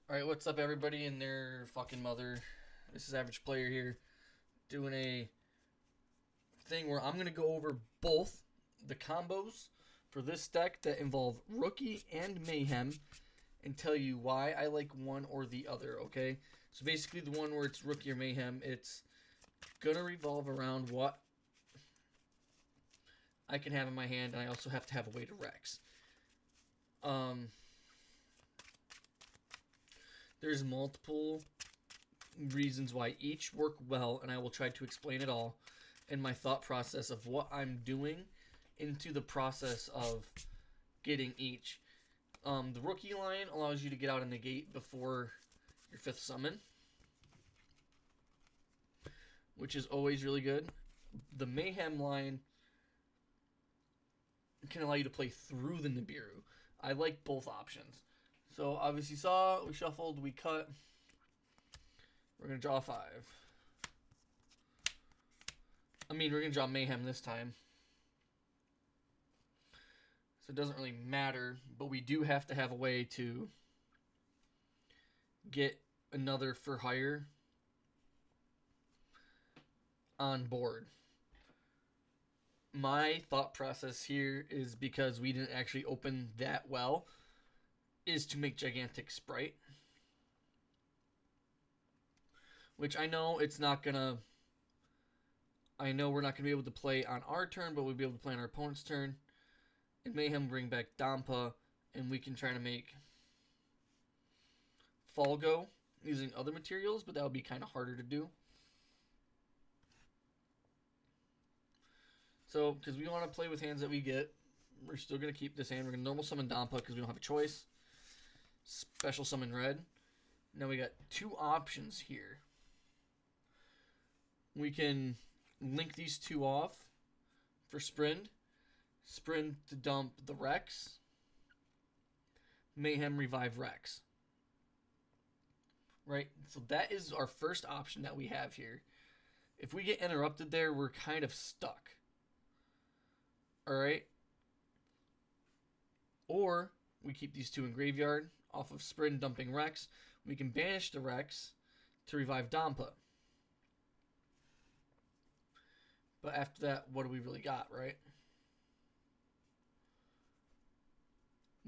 Alright, what's up everybody and their fucking mother? This is Average Player here, doing a thing where I'm going to go over both the combos for this deck that involve Rookie and Mayhem and tell you why I like one or the other, okay? So basically the one where it's Rookie or Mayhem, it's going to revolve around what I can have in my hand, and I also have to have a way to Rex. There's multiple reasons why each work well, and I will try to explain it all in my thought process of what I'm doing into the process of getting each. The Rookie line allows you to get out and negate before your 5th summon, which is always really good. The Mayhem line can allow you to play through the Nibiru. I like both options. So obviously you saw, we shuffled, we cut. We're going to draw 5. We're going to draw Mayhem this time. So it doesn't really matter, but we do have to have a way to get another for hire on board. My thought process here is, because we didn't actually open that well, is to make Gigantic Spright. Which I know it's not gonna... I know we're not going to be able to play on our turn, but we'll be able to play on our opponent's turn. And Mayhem bring back Dampa, and we can try to make Falgo using other materials, but that would be kind of harder to do. So, because we want to play with hands that we get, we're still going to keep this hand. We're going to normal summon Dampa because we don't have a choice. Special summon red. Now we got 2 options here. We can link these 2 off for Sprint. Sprint to dump the Rex. Mayhem revive Rex. Right? So that is our first option that we have here. If we get interrupted there, we're kind of stuck. Alright? Or we keep these 2 in graveyard off of Sprint dumping Rex. We can banish the Rex to revive Dampa. But after that, what do we really got, right?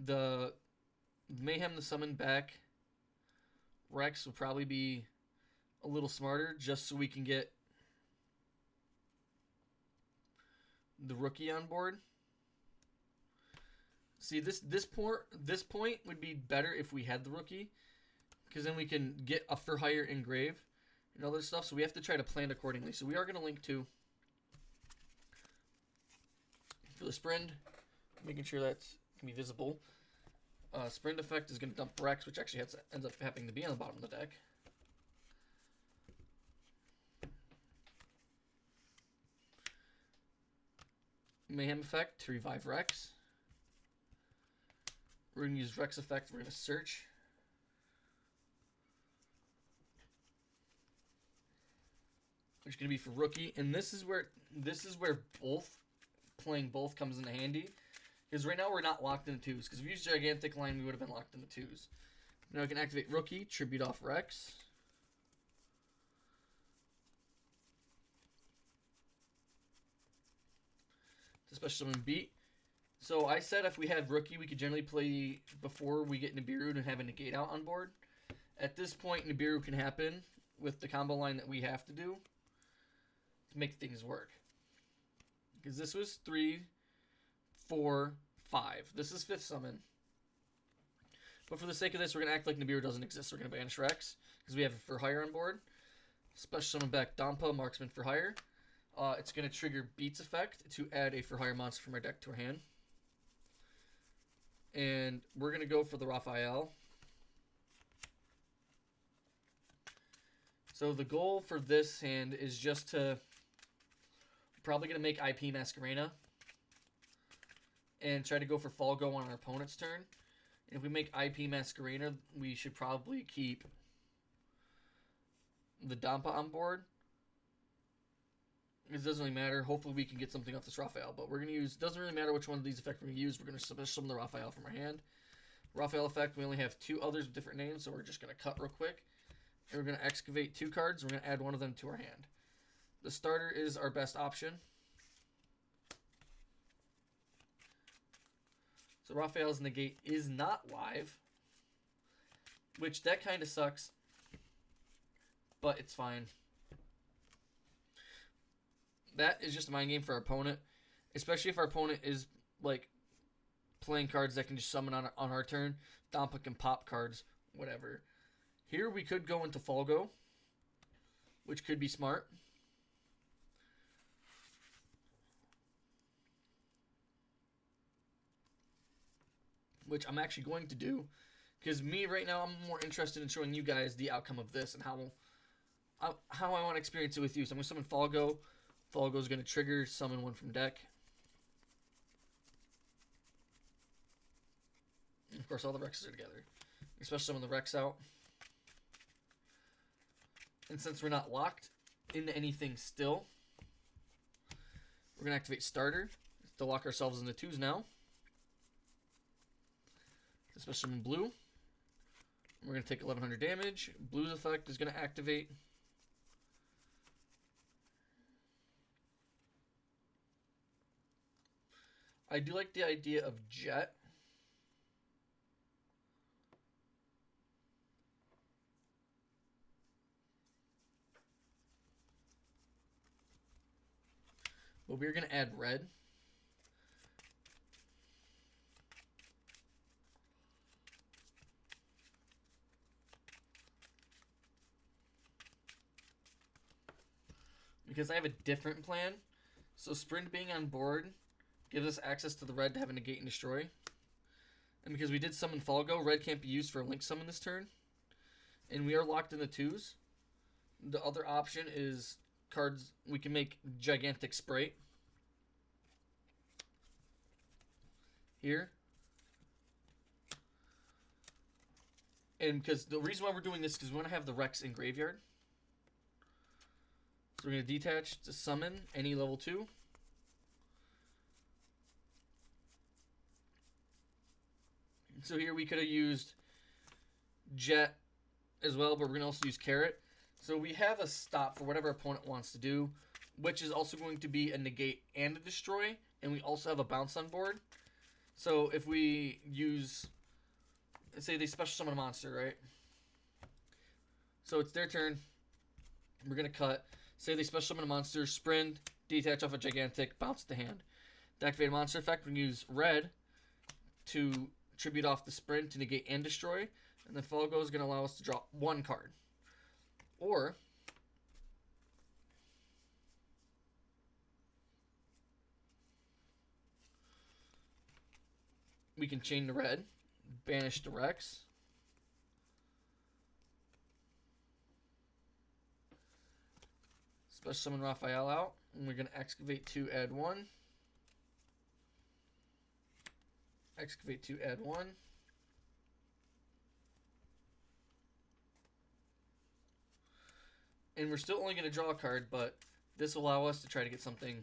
The Mayhem to summon back Rex will probably be a little smarter, just so we can get the Rookie on board. See, this point would be better if we had the Rookie, because then we can get a for hire engrave and other stuff. So we have to try to plan accordingly. So we are going to link 2 for the Sprint, making sure that's can be visible. Sprint effect is going to dump Rex, which actually ends up happening to be on the bottom of the deck. Mayhem effect to revive Rex. We're going to use Rex effect. We're going to search. Which is going to be for Rookie. And this is where playing both comes into handy. Because right now we're not locked into 2s. Because if we used Gigantic line, we would have been locked into 2s. Now I can activate Rookie, tribute off Rex. To special summon beat. So I said if we had Rookie, we could generally play before we get Nibiru and have a negate out on board. At this point, Nibiru can happen with the combo line that we have to do to make things work. Because this was 3, 4, 5. This is 5th summon. But for the sake of this, we're going to act like Nibiru doesn't exist. We're going to banish Rex because we have it for hire on board. Special summon back Dampa, Marksman for hire. It's going to trigger Beats effect to add a for hire monster from our deck to our hand. And we're going to go for the Raphael. So the goal for this hand is just to... Probably going to make IP Masquerena. And try to go for Falgo on our opponent's turn. And if we make IP Masquerena, we should probably keep the Dampa on board. It doesn't really matter. Hopefully we can get something off this Raphael. But we're going to use... Doesn't really matter which one of these effects we're going to use. We're going to special summon the Raphael from our hand. Raphael effect, we only have 2 others with different names, so we're just going to cut real quick. And we're going to excavate 2 cards. We're going to add one of them to our hand. The starter is our best option. So Raphael's negate is not live, which that kind of sucks, but it's fine. That is just a mind game for our opponent, especially if our opponent is like playing cards that can just summon on our turn. Dompa can pop cards, whatever. Here we could go into Folgo, which could be smart. Which I'm actually going to do, because me right now, I'm more interested in showing you guys the outcome of this and how I want to experience it with you. So I'm going to summon Folgo. Folgo is going to trigger, summon one from deck. And of course, all the Rexes are together. Especially summon the Rex out. And since we're not locked into anything still, we're going to activate Starter to lock ourselves into 2s now. Especially in blue. We're going to take 1100 damage. Blue's effect is going to activate. I do like the idea of Jet. But we're going to add red. Because I have a different plan. So Sprint being on board gives us access to the red to have a negate and destroy. And because we did summon Folgo, red can't be used for a link summon this turn. And we are locked in the 2s. The other option is cards. We can make gigantic Spright. Here. And because the reason why we're doing this is because we want to have the Rex in graveyard. So we're going to detach to summon any level 2. So here we could have used Jet as well, but we're going to also use Carrot. So we have a stop for whatever opponent wants to do, which is also going to be a negate and a destroy. And we also have a bounce on board. So if we use, let's say they special summon a monster, right? So it's their turn. We're going to cut. Say they special summon a monster, sprint, detach off a gigantic, bounce the hand. The activated monster effect, we can use red to tribute off the sprint to negate and destroy. And then Folgo is going to allow us to draw 1 card. Or we can chain the red, banish the Rex. Special summon Raphael out. And we're going to excavate 2, add 1. Excavate 2, add 1. And we're still only going to draw a card, but this will allow us to try to get something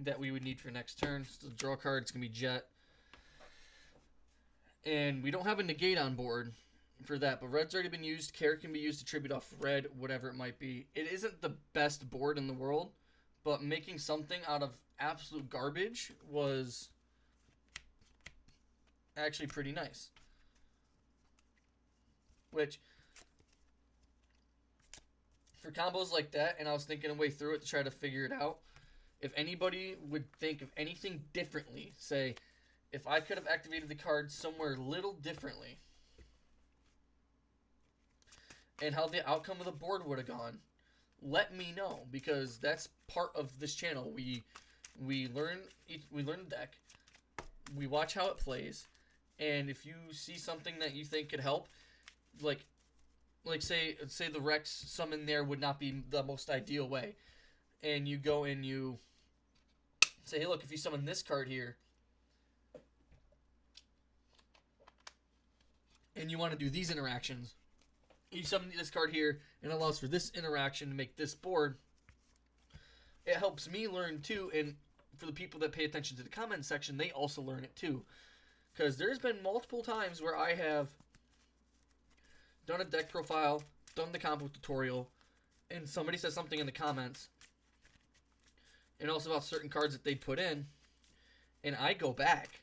that we would need for next turn. So draw a card, it's going to be Jet. And we don't have a negate on board for that, but red's already been used. Carrot can be used to tribute off red, whatever it might be. It isn't the best board in the world, but making something out of absolute garbage was actually pretty nice. Which, for combos like that, and I was thinking a way through it to try to figure it out, if anybody would think of anything differently, say, if I could have activated the card somewhere a little differently, and how the outcome of the board would have gone, let me know, because that's part of this channel. We learn the deck, we watch how it plays, and if you see something that you think could help, like say the Rex summon there would not be the most ideal way, and you go and you say, hey, look, if you summon this card here, and you want to do these interactions, you summon this card here, and it allows for this interaction to make this board. It helps me learn too, and for the people that pay attention to the comment section, they also learn it too. Because there's been multiple times where I have done a deck profile, done the combo tutorial, and somebody says something in the comments, and also about certain cards that they put in, and I go back,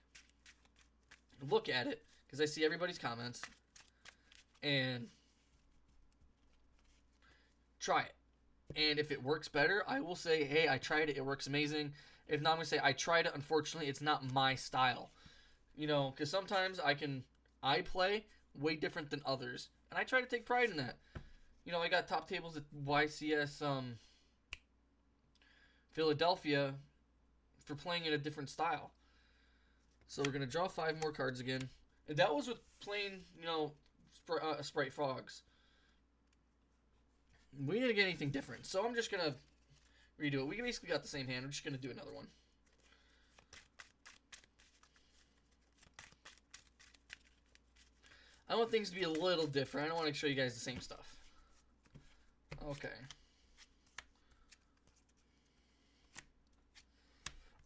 look at it, because I see everybody's comments, and try it. And if it works better, I will say, hey, I tried it, it works amazing. If not, I'm going to say, I tried it, unfortunately, it's not my style. You know, because sometimes I play way different than others, and I try to take pride in that. You know, I got top tables at YCS Philadelphia for playing in a different style. So we're going to draw 5 more cards again. And that was with plain, you know, Spright Frogs. We didn't get anything different, so I'm just going to redo it. We basically got the same hand. We're just going to do another one. I want things to be a little different. I don't want to show you guys the same stuff. Okay.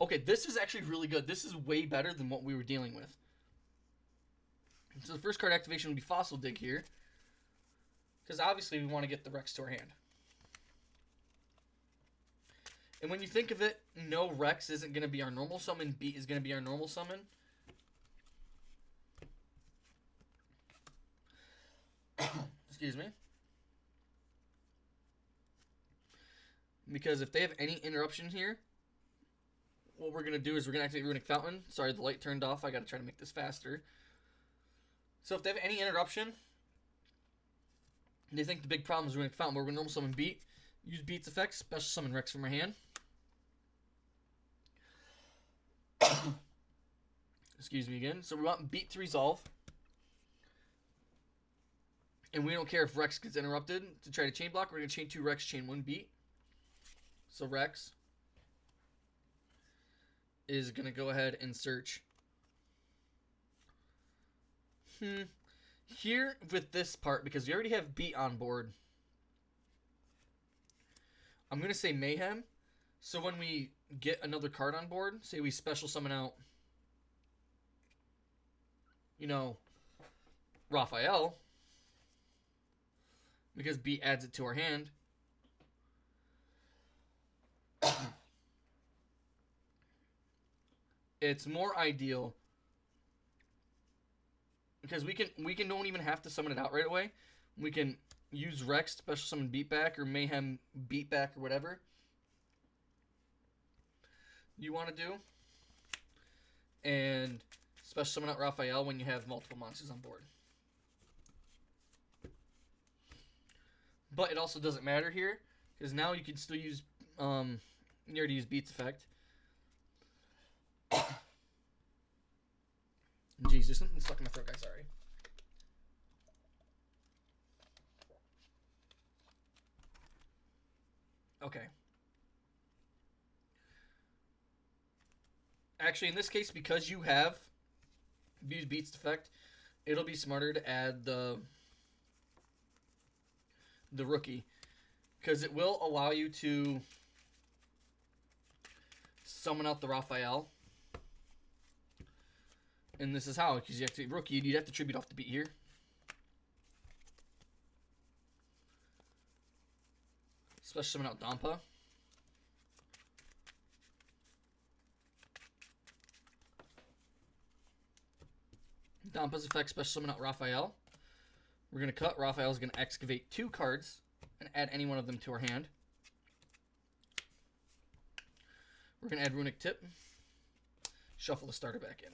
Okay, this is actually really good. This is way better than what we were dealing with. So the first card activation would be Fossil Dig here. Because obviously we want to get the Rex to our hand. And when you think of it, no, Rex isn't going to be our normal summon. Beat is going to be our normal summon. Excuse me. Because if they have any interruption here, what we're going to do is we're going to activate Runick Fountain. Sorry, the light turned off. I got to try to make this faster. So if they have any interruption, they think the big problem is Runick Fountain. We're going to normal summon Beat. Use Beat's effects. Special summon Rex from our hand. Excuse me again. So we want Beat to resolve. And we don't care if Rex gets interrupted to try to chain block. We're going to chain 2 Rex, chain 1 Beat. So Rex is going to go ahead and search. Here with this part, because we already have Beat on board, I'm going to say Mayhem. So when we get another card on board, say we special summon out, you know, Raphael, because Beat adds it to our hand. It's more ideal because we don't even have to summon it out right away. We can use Rex, special summon Beat back, or Mayhem Beat back, or whatever you want to do, and special summon out Raphael when you have multiple monsters on board. But it also doesn't matter here, because now you can still use, you already used Beat's effect. Jeez, there's something stuck in my throat, guys, sorry. Okay. Actually, in this case, because you have used Beat's effect, it'll be smarter to add the rookie, because it will allow you to summon out the Raphael. And this is how, because you have to rookie, you'd have to tribute off the Beat here. Special summon out Dampa. Dampa's effect, special summon out Raphael. We're going to cut. Raphael's going to excavate 2 cards and add any one of them to our hand. We're going to add Runick Tip. Shuffle the starter back in.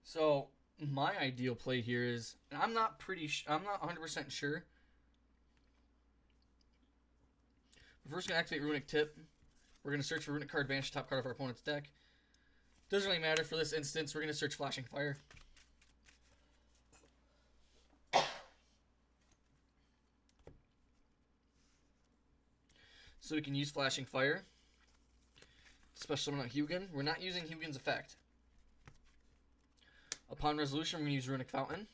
So my ideal play here is, and I'm not 100% sure. We're first gonna activate Runick Tip. We're gonna search for Runick card, banish top card of our opponent's deck. Doesn't really matter for this instance. We're gonna search Flashing Fire. So we can use Flashing Fire. Special summon out Hugin. We're not using Hugin's effect. Upon resolution, we're going to use Runick Fountain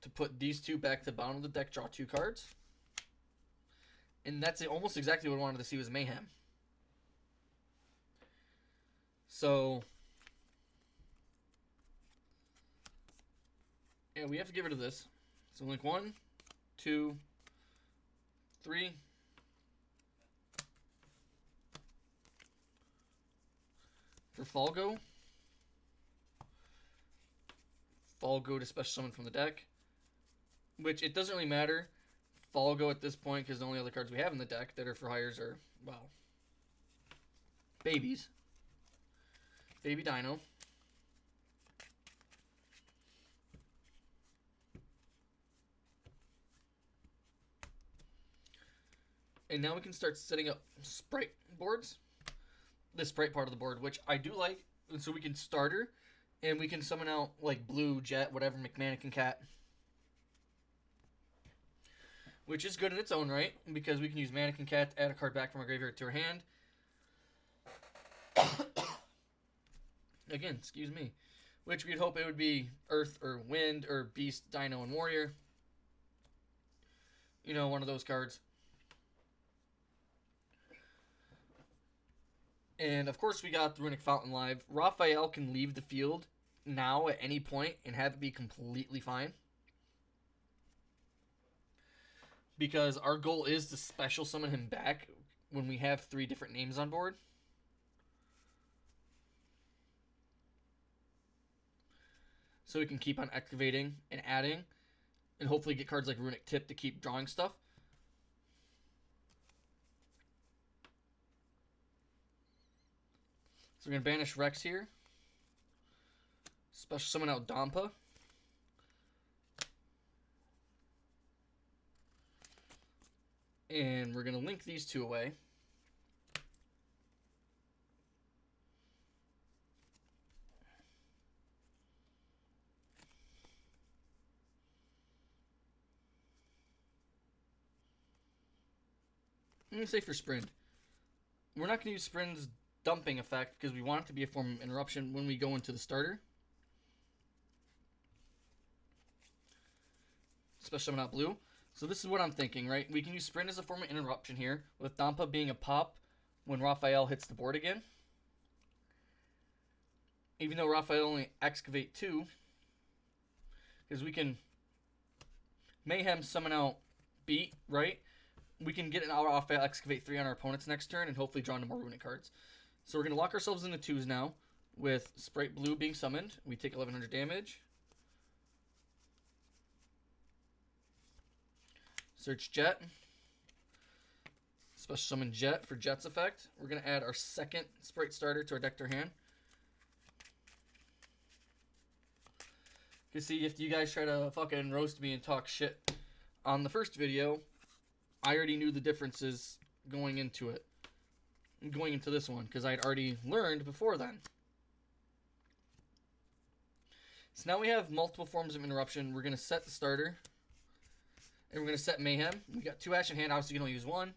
to put these two back to the bottom of the deck, draw 2 cards. And that's almost exactly what I wanted to see was Mayhem. So, yeah, we have to get rid of this. So link 1, 2, 3. For Falgo to special summon from the deck. Which, it doesn't really matter. Falgo at this point, because the only other cards we have in the deck that are for hires are, well, babies. Baby Dino. And now we can start setting up Spright boards. The Spright part of the board, which I do like. And so we can starter, and we can summon out, like, Blue, Jet, whatever, McMannequin Cat. Which is good in its own right, because we can use Mannequin Cat to add a card back from our graveyard to our hand. Again, excuse me. Which we'd hope it would be Earth or Wind or Beast, Dino, and Warrior. You know, one of those cards. And, of course, we got the Runick Fountain live. Raphael can leave the field now at any point and have it be completely fine. Because our goal is to special summon him back when we have 3 different names on board. So we can keep on excavating and adding. And hopefully get cards like Runick Tip to keep drawing stuff. So we're going to banish Rex here. Special summon out Dampa. And we're going to link these 2 away. I'm going to say for Sprint. We're not going to use Sprint's dumping effect because we want it to be a form of interruption when we go into the starter. Special summon out Blue. So this is what I'm thinking, right? We can use Sprint as a form of interruption here, with Dampa being a pop when Raphael hits the board again. Even though Raphael only excavate 2, because we can Mayhem summon out Beat, right? We can get an Raphael excavate 3 on our opponent's next turn and hopefully draw into more Runick cards. So we're going to lock ourselves into 2s now, with Spright Blue being summoned. We take 1100 damage. Search Jet. Special summon Jet for Jet's effect. We're going to add our second Spright starter to our deck to our hand. You see, if you guys try to fucking roast me and talk shit on the first video, I already knew the differences going into it. Going into this one, because I'd already learned before then. So now we have multiple forms of interruption. We're going to set the starter. And we're going to set Mayhem. We got 2 ash in hand. Obviously, you can only use 1.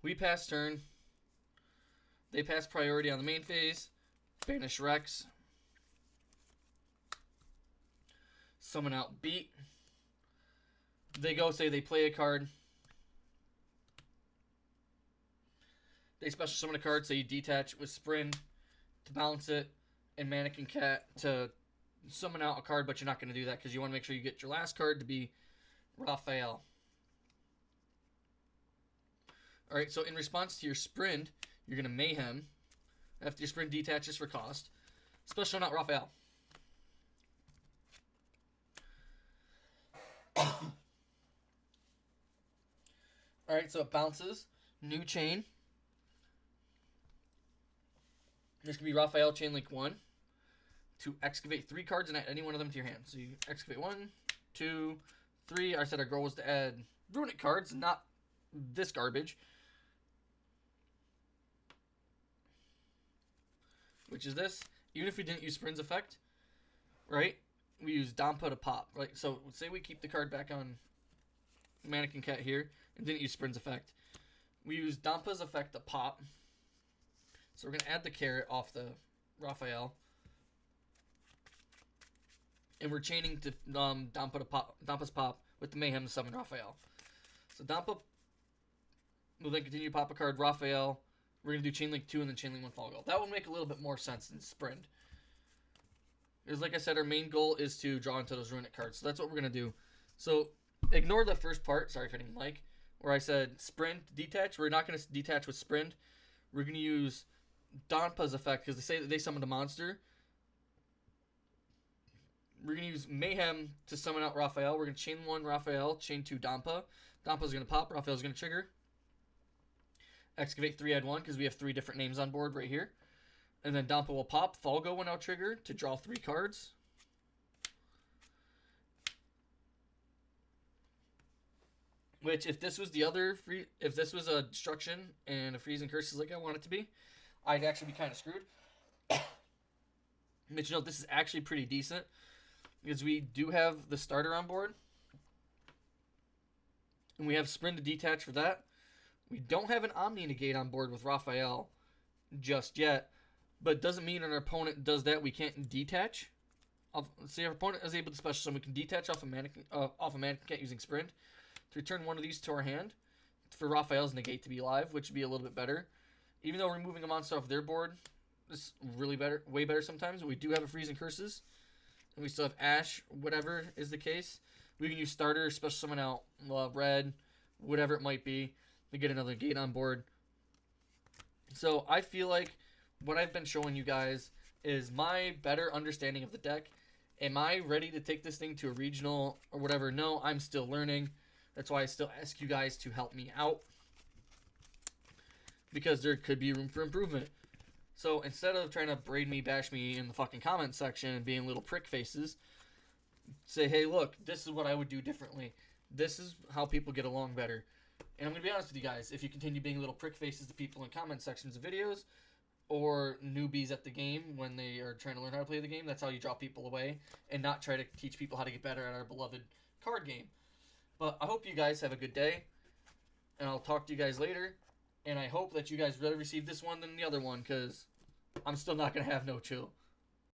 We pass turn. They pass priority on the main phase. Banish Rex. Summon out Beat. They go say they play a card. They special summon a card, so you detach with Sprint to balance it. And Mannequin Cat to summon out a card, but you're not going to do that because you want to make sure you get your last card to be Raphael. Alright, so in response to your Sprint, you're going to Mayhem. After your Sprint detaches for cost. Special summon out Raphael. Alright, so it bounces. New chain. There's going to be Raphael Chain Link 1. To excavate 3 cards and add any one of them to your hand. So you excavate 1, 2, 3. I said our goal was to add Runick cards, not this garbage. Which is this. Even if we didn't use Sprint's effect, right? We use Dampa to pop, right? So say we keep the card back on Mannequin Cat here and didn't use Sprint's effect. We use Dampa's effect to pop. So we're going to add the carrot off the Raphael. And we're chaining to Dampa's pop with the Mayhem to summon Raphael. So Dampa will then continue to pop a card, Raphael. We're going to do Chain Link 2 and then Chain Link 1 Fall Goal. That would make a little bit more sense than Sprint. Because like I said, our main goal is to draw into those Runick cards. So that's what we're going to do. So ignore the first part, sorry if I didn't like, where I said Sprint, detach. We're not going to detach with Sprint. We're going to use Dampa's effect because they say that they summoned a monster. We're going to use Mayhem to summon out Raphael. We're going to chain 1 Raphael, chain 2 Dampa. Dampa's going to pop. Raphael's going to trigger. Excavate 3, add 1 because we have 3 different names on board right here. And then Dampa will pop. Falgo will now trigger to draw 3 cards. Which, if this was the other free, if this was a destruction and a freeze and curses like I want it to be, I'd actually be kind of screwed. But you know, this is actually pretty decent because we do have the starter on board, and we have Sprint to detach for that. We don't have an Omni negate on board with Raphael just yet, but it doesn't mean our opponent does that we can't detach. Say our opponent is able to special summon, we can detach off a Mannequin using Sprint to return one of these to our hand for Raphael's negate to be alive, which would be a little bit better. Even though removing a monster off their board is really better, way better sometimes. We do have a freeze and curses, and we still have Ash, whatever is the case. We can use starter, special summon out red, whatever it might be, to get another gate on board. So I feel like what I've been showing you guys is my better understanding of the deck. Am I ready to take this thing to a regional or whatever? No, I'm still learning. That's why I still ask you guys to help me out, because there could be room for improvement. So instead of trying to braid me, bash me in the fucking comment section and being little prick faces, say, hey, look, this is what I would do differently. This is how people get along better. And I'm going to be honest with you guys, if you continue being little prick faces to people in comment sections of videos or newbies at the game when they are trying to learn how to play the game, that's how you draw people away and not try to teach people how to get better at our beloved card game. But I hope you guys have a good day, and I'll talk to you guys later. And I hope that you guys rather receive this one than the other one, because I'm still not going to have no chill.